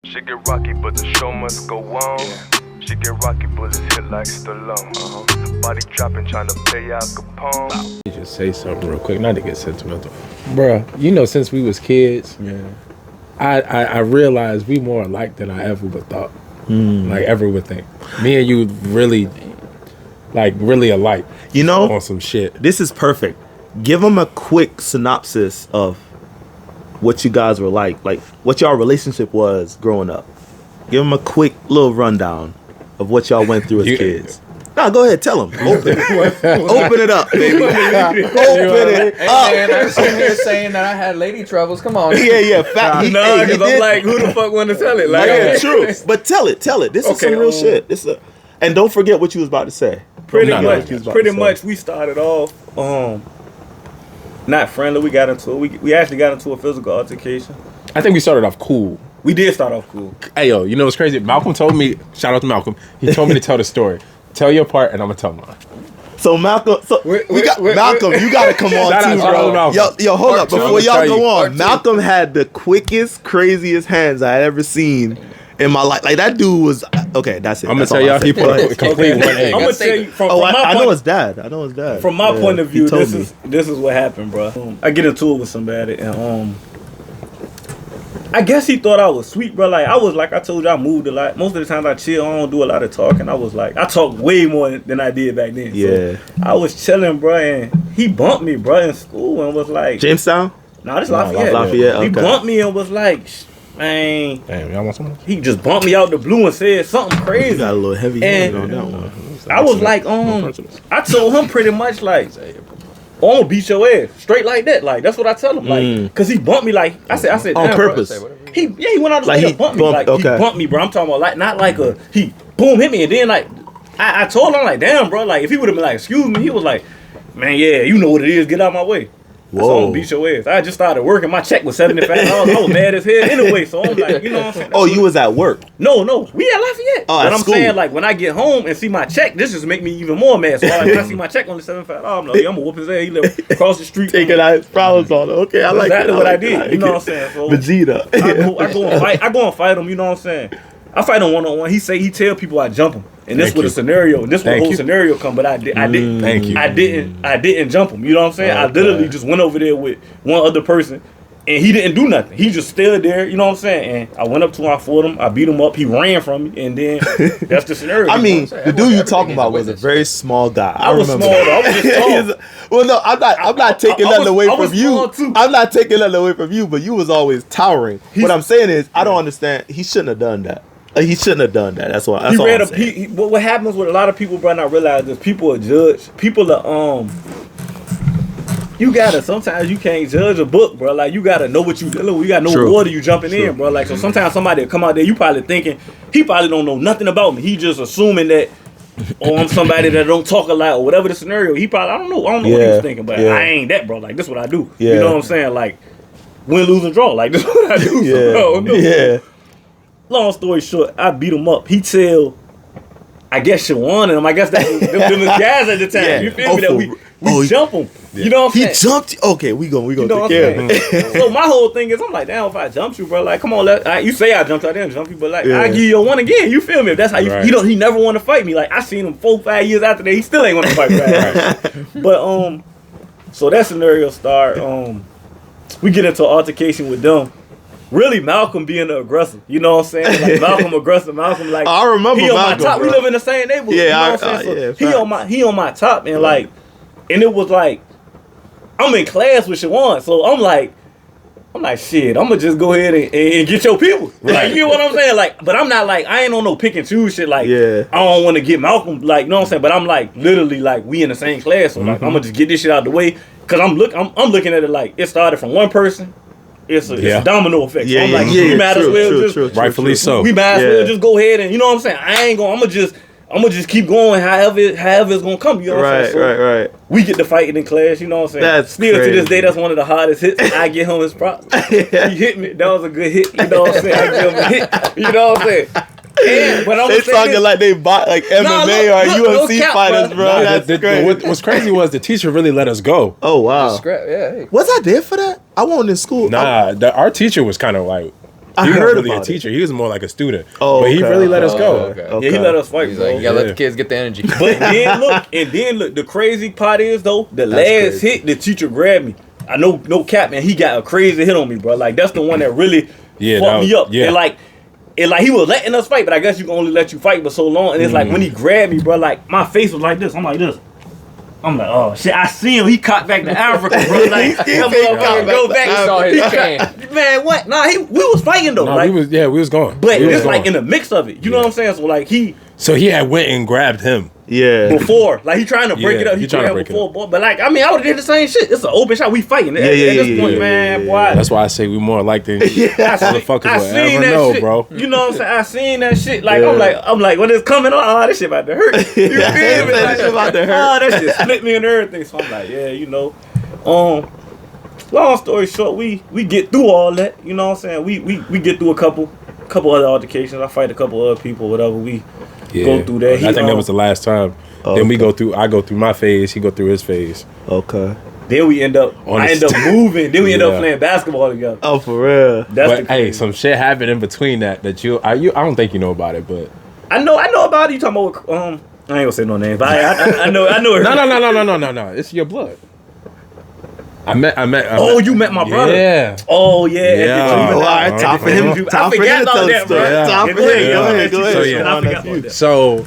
She get rocky, but the show must go on. She get rocky, bullets hit like Stallone. Body dropping, trying to pay out Capone. Let me just say something real quick, not to get sentimental. Bruh, you know, since we was kids, I realized we more alike than I ever would thought. Like, ever would think. Me and you really alike. You know? On some shit. This is perfect. Give them a quick synopsis of what you guys were like what y'all relationship was growing up. Give them a quick little rundown of what y'all went through as kids. No, go ahead, tell them. Open it up, baby. Open it up. Man, I'm sitting here saying that I had lady troubles. Come on. Yeah. Because I'm like, who the fuck want to tell it? Like, yeah, true. But tell it. This is some real shit. And don't forget what you was about to say. Pretty much, we started off not friendly. We got into it. We actually got into a physical altercation. I think we started off cool. We did start off cool. Hey, yo, you know what's crazy? Malcolm told me, shout out to Malcolm, he told me to tell the story. Tell your part, and I'm going to tell mine. So Malcolm, Malcolm, you gotta come on too, bro. Yo, hold up before y'all go on. Malcolm had the quickest, craziest hands I ever seen in my life. Like that dude was okay. That's it. I'm gonna tell y'all he put a complete 180. I'm gonna tell you from my I point. know his dad. From my point of view, this is what happened, bro. I get into it with somebody, and I guess he thought I was sweet, bro. Like I told you, I moved a lot. Most of the times I chill, I don't do a lot of talking. I talk way more than I did back then. Yeah. So I was chilling, bro, and he bumped me, bro, in school, and was like, Jamestown? Nah, this Lafayette. Okay. He bumped me and was like, man. Damn, y'all want some? He just bumped me out the blue and said something crazy. You got a little heavy hand on that one. I was like, I told him pretty much like, I'm gonna beat your ass straight like that. Like that's what I tell him. Like, cause he bumped me. Like I said on purpose. Bro. He went out his way to bump me. Like okay. he bumped me, bro. I'm talking about like not like he boom hit me and then like I told him like damn, bro. Like if he would have been like excuse me, he was like, man, yeah, you know what it is. Get out my way. So I'm gonna beat your ass. I just started working. My check was $75. I was mad as hell anyway. So I'm like, you know what I'm saying? Oh, you was at work? No, we at Lafayette. Oh, but I'm school. saying like when I get home and see my check, this just make me even more mad. So like, when I see my check on the $75, I'm like, I'm gonna whoop his ass. He live across the street. Taking out his problems on it. Okay, I like exactly that. what I did. You know what I'm saying? So Vegeta. I go and fight him. You know what I'm saying? I fight him 1-on-1. He tell people I jump him, and this was a scenario. And this was the whole scenario come, but I didn't. Thank you. I didn't jump him. You know what I'm saying? I literally just went over there with one other person, and he didn't do nothing. He just stood there. You know what I'm saying? And I went up to him, I fought him, I beat him up. He ran from me, and then that's the scenario. I mean, the dude you talking about was a very small guy. I was small though. I was just tall. Well, no, I'm not taking nothing away from you. I'm not taking nothing away from you, but you was always towering. What I'm saying is, I don't understand. He shouldn't have done that. He shouldn't have done that. That's why. That's all I'm saying. What happens with a lot of people, bro? And I realize this: people are judged. People are You gotta. Sometimes you can't judge a book, bro. Like you gotta know what you dealing with. You gotta know water you jumping in, bro. Like so, sometimes somebody will come out there. You probably thinking he probably don't know nothing about me. He just assuming that. Or I'm somebody that don't talk a lot or whatever the scenario. He probably I don't know what he was thinking, but I ain't that, bro. Like this is what I do. You know what I'm saying? Like win, lose, and draw. Like this is what I do. So, no. Long story short, I beat him up. He tell, I guess Shawon and him. I guess that them guys at the time. You feel me? That we jump him. You know what I'm saying? He jumped. Okay, we gonna take care of him. So my whole thing is, I'm like, damn, if I jumped you, bro, like, come on, you say I jumped, I didn't jump you, but like, I give you your one again. You feel me? If that's how he never want to fight me. Like I seen him 4-5 years after that, he still ain't want to fight back. But so that scenario start. We get into an altercation with them. Really, Malcolm being the aggressor. You know what I'm saying? Like Malcolm aggressive. Malcolm like I remember he on Malcolm, my top. bro. We live in the same neighborhood. Yeah, you know what I'm saying? So he on my top, and like, and it was like I'm in class with Shawon, so I'm like shit. I'm gonna just go ahead and get your people. Like you know what I'm saying? Like, but I'm not like I ain't on no pick and choose shit. Like I don't want to get Malcolm. Like you know what I'm saying? But I'm like literally like we in the same class, so like I'm gonna just get this shit out the way because I'm looking at it like it started from one person. It's a domino effect. So I'm like, we might as well rightfully so. We might as well just go ahead and you know what I'm saying. I ain't gonna. I'm gonna just keep going. However it's gonna come. You know what I'm saying? So right. We get to fighting in class. You know what I'm saying? That's still crazy. To this day, that's one of the hardest hits. I get him his props. He hit me. That was a good hit. You know what I'm saying? I give him a hit. You know what I'm saying? And, but I'm they talking like they bought like MMA or UFC fighters, bro. That's crazy. What's crazy was the teacher really let us go. Oh wow. Yeah. Hey. Was I there for that? I wasn't in school. Nah, our teacher was kind of like He heard wasn't really a about it. teacher. He was more like a student. Oh, but he okay, really let okay. us go. Yeah, he let us fight, He's bro. like, you gotta let the kids get the energy. But then look, the crazy part is though, the last hit, the teacher grabbed me. I know, no cap, man. He got a crazy hit on me, bro. Like that's the one that really fucked me up. Yeah. And like he was letting us fight, but I guess you can only let you fight for so long. And it's like when he grabbed me, bro, like my face was like this. I'm like this. I'm like, oh shit! I see him. He cocked back to Africa, bro. Like go back. He saw his can. Man, what? Nah, we was fighting though. No, like, we was going. but we was it's like going. in the mix of it. You know what I'm saying? So like So he had went and grabbed him. Yeah. before, like he trying to break it up. He trying to break before, boy. But like, I mean, I would have did the same shit. It's an open shot. We fighting. At this point, man, boy. That's why I say we more alike than motherfuckers I will seen ever that know, shit. bro. You know what I'm saying? I seen that shit. Like I'm like when it's coming on, oh, this shit about to hurt. You feel me? That shit about to hurt. Oh, that shit split me and everything. So I'm like, yeah, you know. Long story short, we get through all that. You know what I'm saying? We get through a couple other altercations. I fight a couple other people, whatever. We go through that. I think that was the last time. Then I go through my phase, he go through his phase. Okay. Then we end up moving. Then we end up playing basketball together. Oh, for real. That's But hey, some shit happened in between that I don't think you know about it, but I know about it. You talking about I ain't gonna say no names, but I know it. No. It's your blood. I met. Oh, you met my brother. Yeah. Oh yeah. Yeah. All right, time for him. Time for him to tell the story. Time for him. Go ahead. I forgot about that. So,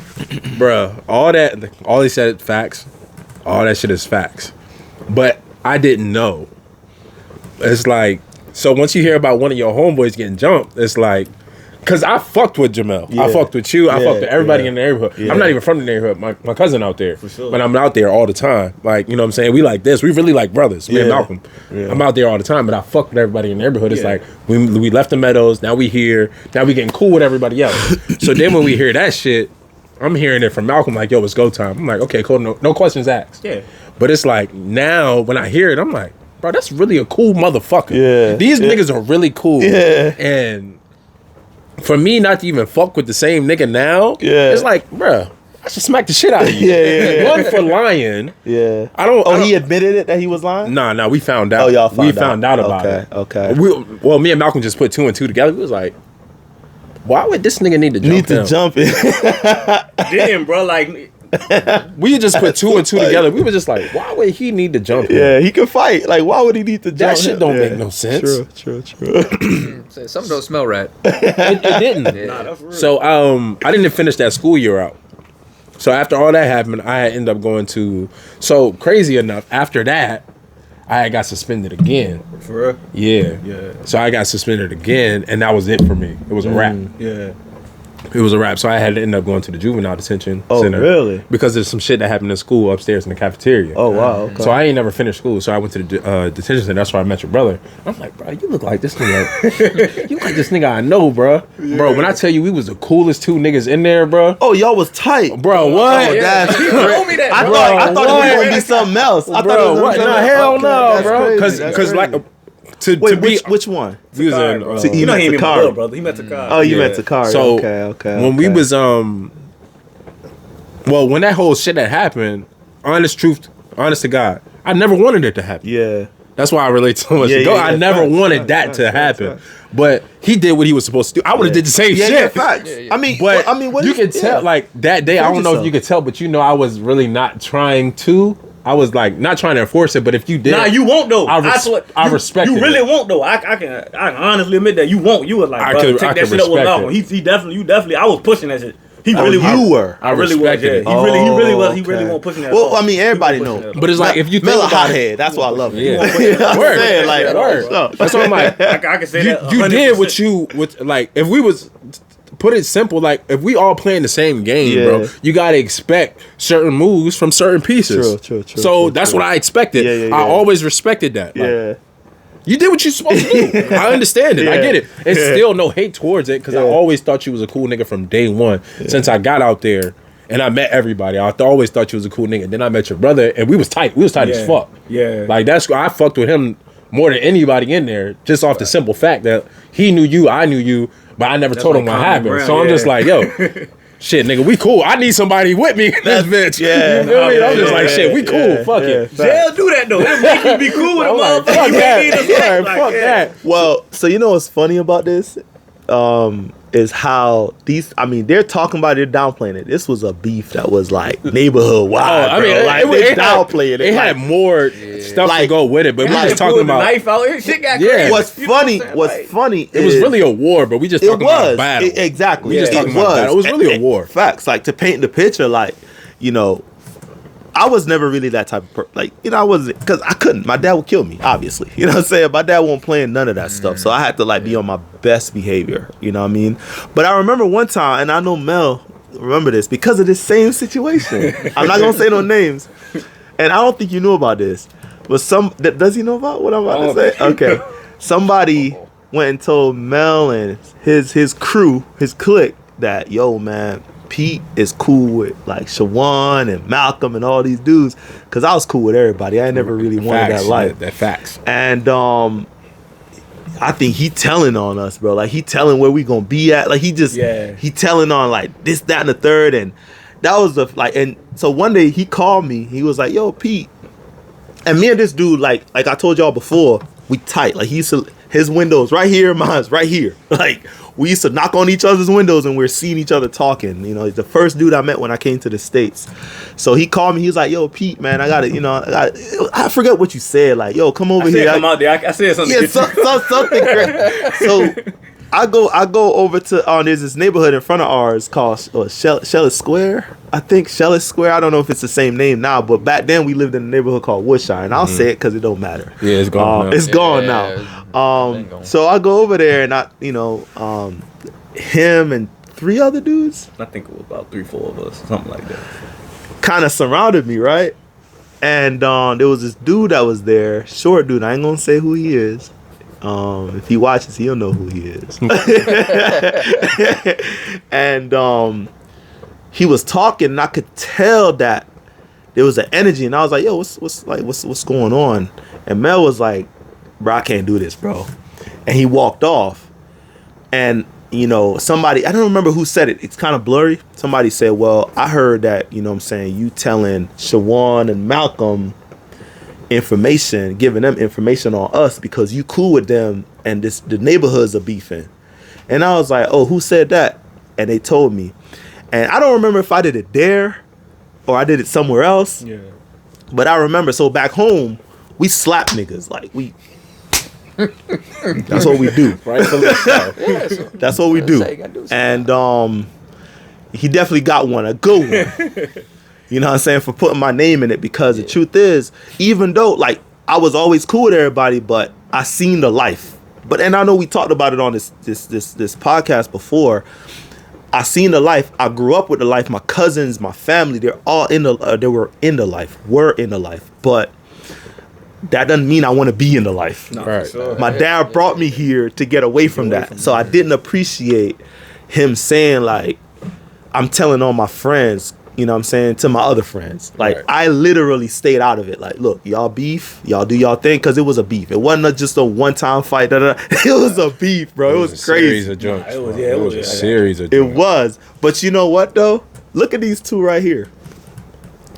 bruh, all he said facts. All that shit is facts. But I didn't know. It's like, so once you hear about one of your homeboys getting jumped, it's like, cause I fucked with Jamel. Yeah. I fucked with you. I fucked with everybody yeah. in the neighborhood. Yeah. I'm not even from the neighborhood. My cousin out there. For sure. But I'm out there all the time. Like, you know what I'm saying? We like this. We really like brothers. Me and Yeah. Malcolm. Yeah. I'm out there all the time, but I fucked with everybody in the neighborhood. It's Yeah. like, we left the meadows. Now we here. Now we getting cool with everybody else. So then when we hear that shit, I'm hearing it from Malcolm like, yo, it's go time. I'm like, okay, cool. No questions asked. Yeah. But it's like, now when I hear it, I'm like, bro, that's really a cool motherfucker. Yeah. These niggas are really cool. Yeah. And for me not to even fuck with the same nigga now, Yeah. it's like, bruh, I should smack the shit out of you. Yeah. One for lying. Yeah. I don't. He admitted it that he was lying? Nah, we found out. Oh, y'all we found found out about Okay, it. okay. Well, me and Malcolm just put 2 and 2 together. We was like, why would this nigga need to jump him? Jump it. Damn, bro. Like, We just put 2 and 2 together. We were just like, why would he need to jump him? Yeah, he can fight. Like, why would he need to jump That shit him? don't Yeah. make no sense. True. Something don't smell right. It didn't. Yeah. nah, that's real. So I didn't finish that school year out. So after all that happened, I ended up going to. So crazy enough, after that, I got suspended again. For real? Yeah. So I got suspended again, and that was it for me. It was a wrap. Yeah. It was a wrap. So I had to end up going to the juvenile detention Oh, center. really? Because there's some shit that happened in school upstairs in the cafeteria. Oh, wow. Okay. So I ain't never finished school. So I went to the detention center. That's where I met your brother. I'm like, bro, you look like this nigga. You look like this nigga I know, bro. Yeah. Bro, when I tell you we was the coolest 2 niggas in there, bro. Oh, y'all was tight. Bro, what? Oh, that's He told me that, I bro. thought it was what? gonna be something else. I thought it Bro, was what? gonna No, be hell okay, no, that's bro. crazy, Because like to wait, be which one? we was in bro. See, You know he ain't even Takari. blood, brother. He met Takari. Oh, you Yeah. meant Takari. So okay. when we was well, when that whole shit that happened, honest to God, I never wanted it to happen. Yeah. That's why I relate so much. Yeah, to go. yeah, I never facts, wanted facts, that facts, to facts, happen. facts. But he did what he was supposed to do. I would have did the same Yeah, shit. facts. Yeah. I mean, But what you is- can tell, yeah. like that day. I Told don't know if yourself. you could tell, but I was really not trying to. I was like not trying to enforce it. But if you did, Nah, you won't though. I You respected really it. won't though. I can honestly admit that you won't. You was like, I bro, could- take I that could shit up with respect Malcolm. it. He definitely. I was pushing that shit. He Oh, really was. you were. I really was. respected Yeah. it. He really was. He really okay. won't pushing that. Well, at all. I mean, everybody He won't know. push that But it's like if you think Mel a about it, hothead. That's why I love it. yeah, You know what I'm Word. saying? Like, Word. no. That's what I'm like. I can say that. You did what 100%. you with like if we was put it simple, like if we all playing the same game, Yeah. bro, you gotta expect certain moves from certain pieces. True. So that's what I expected. Yeah. I always respected that. Like, Yeah. you did what you're supposed to do. I understand it. I Yeah. get it. It's still no hate towards it because I Yeah. always thought you was a cool nigga from day one. Since I got out there and I met everybody, I always thought you was a cool nigga. Then I met your brother and we was tight. We was tight as fuck. Yeah. Like I fucked with him more than anybody in there, just off the simple fact that he knew you, I knew you, but I never told him like what common happened. ground, So I'm yeah. just like, yo, shit, nigga, we cool. I need somebody with me in this bitch. yeah. You feel me? I'm just Yeah, like, shit, we cool. yeah, Fuck yeah. it. They'll do that though. It'll make you be cool with a I'm like, motherfucker. fuck You that. ain't need a Yeah, like, fuck yeah. that. Well, so you know what's funny about this? is how they're talking about it, downplaying it. This was a beef that was like neighborhood wide. They downplaying it. It had more stuff to go with it, but we just talking about knife out. Shit got crazy. What's funny? It was really a war, but we just talking about a battle. Exactly. We just talking about a battle. It was really a war. Facts. Like, to paint the picture, like, I was never really that type of person. Like, I wasn't, because I couldn't. My dad would kill me, obviously. You know what I'm saying? My dad wasn't playing none of that stuff. So I had to, like, be on my best behavior. You know what I mean? But I remember one time, and I know Mel remember this, because of this same situation. I'm not going to say no names. And I don't think you knew about this. But does he know about what I'm about to say? Okay. Somebody went and told Mel and his crew, his clique, that, yo, man, Pete is cool with like Shawon and Malcolm and all these dudes, because I was cool with everybody. I never really wanted that life. That facts. And I think he telling on us, bro. Like, he telling where we gonna be at. Like, he telling on like this, that, and the third. And that was and so one day he called me. He was like, yo, Pete. And me and this dude, like I told y'all before, we tight. Like, his windows right here, mine's right here. Like, we used to knock on each other's windows and we're seeing each other talking. He's the first dude I met when I came to the States. So he called me. He was like, yo, Pete, man, I forget what you said. Like, yo, come over here. Come out there. I said something. Yeah, something great. So I go over to, there's this neighborhood in front of ours called Shellis Square. I think Shellis Square. I don't know if it's the same name now, but back then we lived in a neighborhood called Woodshire. And I'll say it because it don't matter. Yeah, it's gone now. It's gone now. So I go over there and him and 3 other dudes, I think it was about 3-4 of us, something like that, kind of surrounded me, right? And there was this dude that was there, short dude. I ain't gonna say who he is. If he watches, he'll know who he is. And he was talking, and I could tell that there was an energy, and I was like, yo, what's going on? And Mel was like, bro, I can't do this, bro. And he walked off. And somebody, I don't remember who said it, it's kind of blurry. Somebody said, well, I heard that, you telling Shawon and Malcolm information, giving them information on us because you cool with them and the neighborhoods are beefing. And I was like, oh, who said that? And they told me. And I don't remember if I did it there or I did it somewhere else. yeah. But I remember, so back home, we slap niggas. Like, that's what we do. Right? That's what we do. And he definitely got one, a good one. You know what I'm saying? For putting my name in it, because the truth is, even though like I was always cool with everybody, but I seen the life. And I know we talked about it on this podcast before. I seen the life. I grew up with the life. My cousins, my family, they're all were in the life. But that doesn't mean I want to be in the life. No, Right. sure. My dad brought me here to get away from that. So I didn't appreciate him saying like, I'm telling all my friends, you know what I'm saying, to my other friends. Like, Right. I literally stayed out of it. Like, look, y'all beef, y'all do y'all thing, because it was a beef. It wasn't just a one-time fight. It was a beef, bro. It was a crazy. series of joints. It was a series of It joints. was. But you know what, though? Look at these two right here.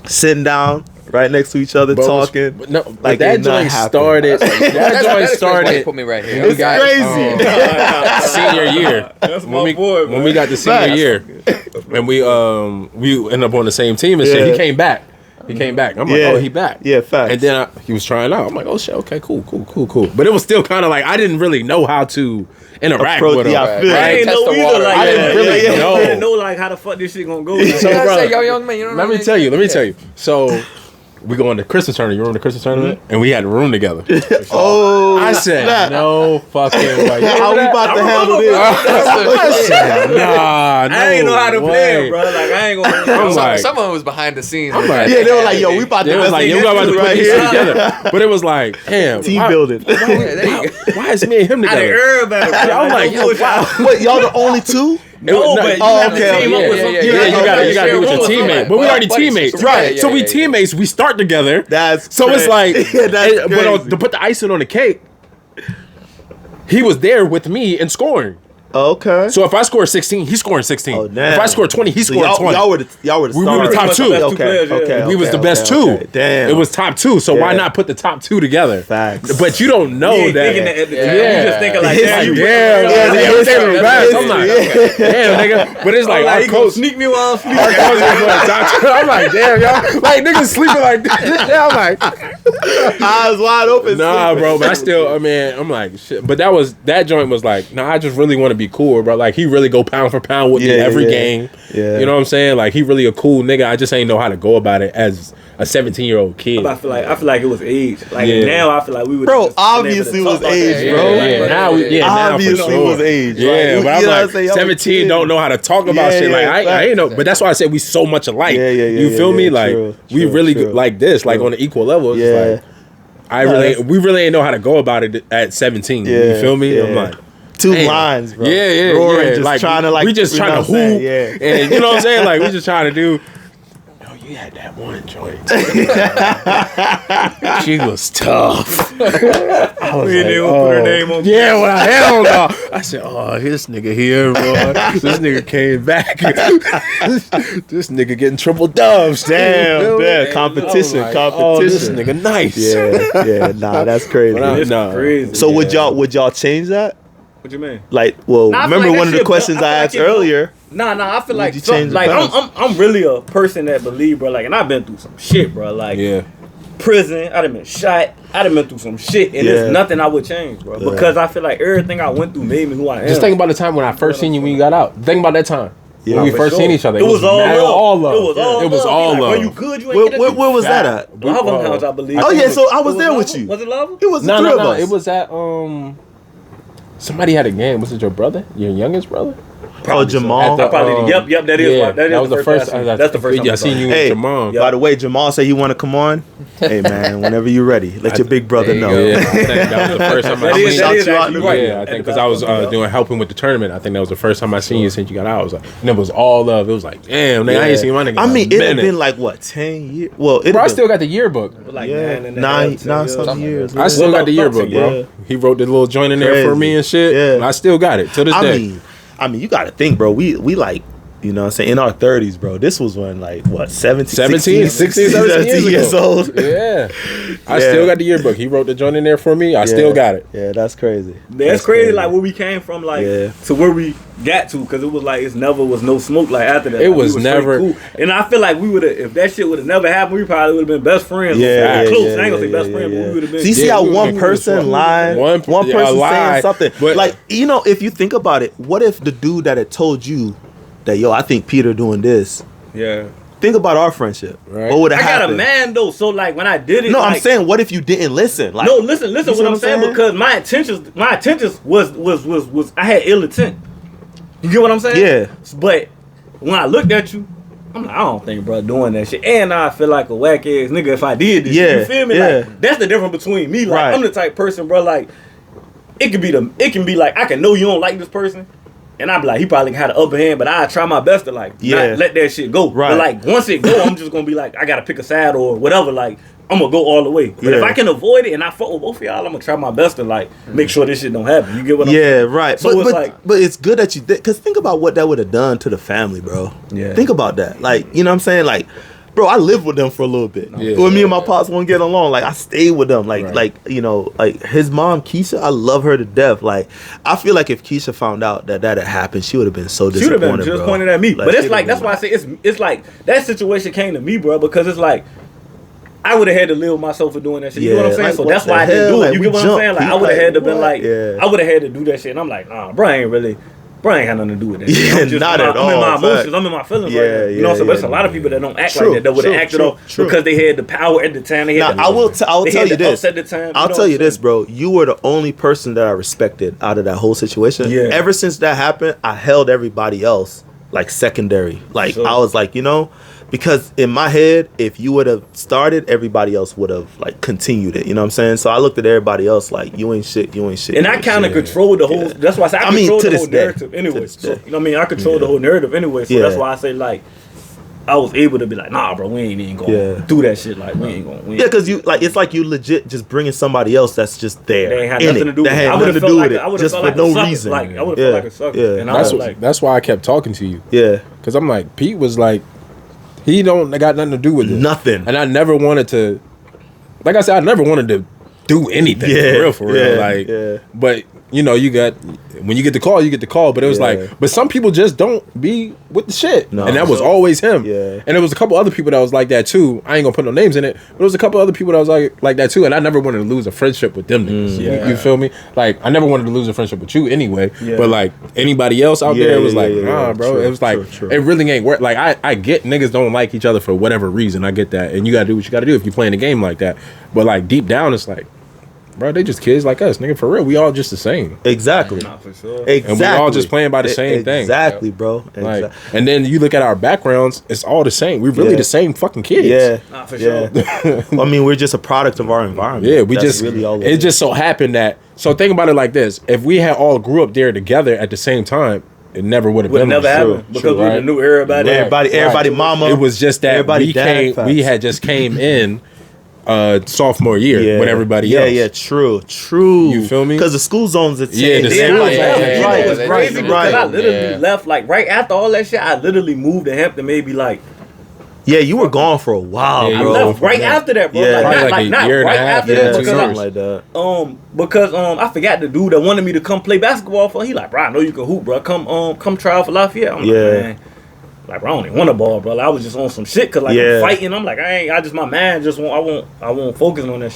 Sitting down, right next to each other, talking. Like that joint started. That joint started. Put me right here. It's crazy. Senior year. That's my boy, when we got the senior year, and we ended up on the same team and shit. Yeah. He came back. I'm like, oh, he back. Yeah, facts. And then he was trying out. I'm like, oh shit, okay, cool. But it was still kind of like I didn't really know how to interact with him. Yeah, I feel I it. ain't Test know the either. water. Like, I didn't really know. I didn't know like how the fuck this shit gonna go. So, You gotta bro, say, yo, young man, you don't know let me tell you. So we go on the Christmas tournament. You remember the Christmas tournament? And we had a room together. Oh, I said, snap. no fucking way. How we about to handle this? I said, nah, no I ain't know how to play way. it, bro. Like, I ain't gonna. I'm like, Someone was behind the scenes. I'm like, Yeah, they were like, yo, we about to it was like, let's you get got about to this put right this shit here. together. But it was like, damn, Team building. why is me and him I done together? everybody. Bro. I'm like, yo, wow. What, y'all the only two? No, but you have to team up with some. Yeah, you gotta be with your Share teammate. room But we with already somebody. teammates, Right, right? yeah, So we yeah. teammates. We start together. That's So it's like, yeah, that's but crazy. to put the icing on the cake, he was there with me and scoring. Okay. So if I score 16, he's scoring 16. Oh, damn. If I score 20, he's scoring 20. Y'all were the We were the stars. top two. Okay. We was the best two. Okay. Damn. It was top two. So why Yeah. not put the top two together? Facts. But you don't know You ain't that. thinking that at the time. Yeah. You just thinking like, It's damn, like, you Yeah, everything was bad. I'm like, Yeah. damn, nigga. But it's like our he gonna coach. sneak me while I'm sleeping. Our coach was like, top two. I'm like, damn, y'all. Like niggas sleeping like this. Yeah, I'm like, Eyes wide open. nah, sleeping. bro. But I still, I mean, I'm like, shit. But that joint was like, nah, I just really want to be cool, bro. Like he really go pound for pound with me every game. Yeah. You know what I'm saying? Like he really a cool nigga. I just ain't know how to go about it as a 17-year-old kid. I feel like it was age. Like Yeah. now, I feel like we would. Bro, obviously it was age, bro. Yeah, now we, now for Obviously sure. it was age. Yeah, Like, but I'm you know what like I'm saying? Y'all 17 were don't know how to talk about Yeah, shit. Like yeah, I ain't know, but that's why I said we so much alike. Yeah, you feel me? Like we true, really true, like this, like on an equal level. It's Yeah. like we really ain't know how to go about it at 17. Yeah, You feel me? yeah. I'm like. Two Damn. lines, bro. Yeah, Roaring, yeah. just Like, trying to like. we just you know trying to what I'm saying? hoop, Yeah. and you know what I'm saying? Like we just trying to do. Oh, you had that one joint. She was tough. I was We didn't put her name on. yeah, well, hell no. I said, oh, this nigga here, bro. This nigga came back. This nigga getting triple dubs. Damn, Damn. competition, Like, competition. oh, this nigga nice. Yeah, nah, that's crazy. But It's No. crazy. So would y'all change that? What you mean? Like, well, Nah, I feel remember like one that of the shit- questions I feel I like asked it- earlier? Nah, I feel like you change the like balance? I'm really a person that believe, bro. Like, and I've been through some shit, bro. Like, Yeah. prison. I done been shot. I done been through some shit, and Yeah. there's nothing I would change, bro. Yeah. Because I feel like everything I went through made me who I am. Just think about the time when I first seen you when you got out. Think about that time. Yeah, when we for first sure. seen each other. It was all mad- love. all love. It was all It was love. all Like, love. bro, you good? You ain't Where was that at? Lava House, I believe. Oh yeah, so I was It there Lava? with you. Was it Lava? It was the No, three no, of no. us. It was at somebody had a game. Was it your brother? Your youngest brother? Oh, Jamal. At the, Probably. Yep. That is. Yeah, That is that was the first. time. That's the first time. Yeah, I I seen you Hey, with your mom. By the way, Jamal said you want to come on. Hey man, whenever you're ready, let your big brother know. Yeah, I think that was the first time I That seen is you. shout actually you out in the right. Yeah, I think because I was doing helping with the tournament. I think that was the first time I seen you since you got out. I was like, and it was all love. It was like, damn, nigga, I ain't seen my nigga. I mean, in a it had minute. been like what 10 years. Well, it Bro, I had still got the yearbook. Like yeah, 9 and a nine half, 10 years. something years. I still What got the about yearbook, boxing? bro. Yeah. He wrote the little joint in there for Crazy. me and shit. Yeah. And I still got it to this day. I mean, you got to think, bro. We like, you know what I'm saying, in our 30s, bro. This was when like what 17 years old. Yeah. I Yeah. still got the yearbook. He wrote the joint in there for me. I still got it. Yeah, that's crazy. That's crazy, like where we came from, like Yeah. to where we got to, because it was like it's never was no smoke. Like after that, It like, was we straight never- cool. And I feel like we would have, if that shit would have never happened, we probably would have been best friends. Yeah, close. yeah, I ain't gonna say yeah, best yeah, friends, yeah. but we would have been. So you see Yeah, how we one was person fucking- lied, One one yeah, person lie, saying something. but- Like, you know, if you think about it, what if the dude that had told you that, yo, I think Peter doing this, Yeah, think about our friendship. Right. What would I have got a happened? man though, so like when I did it, No, like, I'm saying, what if you didn't listen? Like, no, listen, you see what I'm saying, because my intentions was I had ill intent. You get what I'm saying? Yeah. But when I looked at you, I'm like, I don't think bro doing that shit. And I feel like a whack ass nigga if I did this. Yeah, shit. You feel me? yeah. Like that's the difference between me. Like Right. I'm the type person, bro. Like it can be like I can know you don't like this person. And I be like, he probably had an upper hand, but I try my best to like Yeah. not let that shit go. Right. But like once it go, I'm just gonna be like, I gotta pick a side or whatever. Like I'm gonna go all the way. But if Yeah. I can avoid it and I fuck with both of y'all, I'm gonna try my best to like make sure this shit don't happen. You get what I'm Yeah, saying? right. So but, it's but, like, but it's good that you did, because think about what that would have done to the family, bro. Yeah. Think about that. Like, you know what I'm saying? Like, bro, I lived with them for a little bit. Yeah. When me and my pops won't get along, like, I stayed with them. Like, Right. you know, like his mom, Keisha, I love her to death. Like, I feel like if Keisha found out that had happened, she would have been so she would have disappointed, been just bro. pointed at me. But it's she'd like have that's why I say it's like that situation came to me, bro, because it's like I would have had to live with myself for doing that shit. You know what I'm Yeah, saying? like, so what that's the why I didn't hell? do it. Like, You we get what I'm jumped, saying? Like I people, would have had to like, been what? like Yeah. I would have had to do that shit. And I'm like, nah, bro, I ain't had nothing to do with that. Yeah, I'm just, not I'm at in my all, emotions. fact. I'm in my feelings Yeah, right now. You know, yeah, so there's yeah. a lot of people that don't act True, like that would have true, acted true, off true. because they had the power at the time. They had Now, I will tell you this. Upset the time. I'll tell you this, bro. You were the only person that I respected out of that whole situation. Yeah. Ever since that happened, I held everybody else like secondary. Like, Sure. I was like, you know, because in my head, if you would have started, everybody else would have like continued it. You know what I'm saying? So I looked at everybody else like, you ain't shit, you ain't shit. And you I ain't kind of shit. control the whole. That's why I say I I mean, control to the this whole day. narrative To anyway. this So, day. you know what I mean? I control the whole narrative anyway. So Yeah. that's why I say like, I was able to be like, nah, bro, we ain't even gonna do that shit. Like, we ain't gonna. Yeah, because you like it's like you legit just bringing somebody else that's just there. They ain't had nothing to do with it. That had nothing to do with it. Just for no reason. Like, I would have felt like a sucker. Yeah. And I was like, That's why I kept talking to you. Yeah. Because I'm like, Pete was like, he don't got nothing to do with it. Nothing. And I never wanted to, like I said, I never wanted to do anything for real. Like, but you know, you got, when you get the call, you get the call. But it was like, but some people just don't be with the shit. No. And that was always him. Yeah. And there was a couple other people that was like that too. I ain't gonna put no names in it, but there was a couple other people that was like that too. And I never wanted to lose a friendship with them niggas. You feel me? Like, I never wanted to lose a friendship with you anyway. Yeah. But like anybody else out there, it was like, nah, bro. It was like, it really ain't work. Like, I get niggas don't like each other for whatever reason. I get that. And you gotta do what you gotta do if you're playing a game like that. But like deep down, it's like, bro, they just kids like us, nigga. For real, we all just the same. Exactly. nah, for sure. Exactly. And we all just playing by the same thing. Exactly, bro. Like, and then you look at our backgrounds, it's all the same. We're really the same fucking kids. Yeah. Nah, for sure. I mean, we're just a product of our environment. Yeah, we That's just really all it just so happened that. So think about it like this: if we had all grew up there together at the same time, it never would have been. Never happened because we knew everybody. Everybody, mama. It was just that everybody we had just came in sophomore year with everybody else. Yeah, true. You feel me? Because the school zones that Yeah, the school zones. Right, Yeah, crazy because I literally left like right after all that shit. I literally moved to Hampton maybe like. Yeah, you were gone for a while, Yeah, bro. I left right after that, bro. Yeah. Probably like a year and a half, after that yeah, because something like that. because I forgot the dude that wanted me to come play basketball for. He like, bro, I know you can hoop, bro. Come try out for Lafayette. I'm like, man. Like, bro, I don't even want a ball, bro. Like, I was just on some shit because like I'm fighting. I'm like, I just my man just won't. I won't focus on that shit.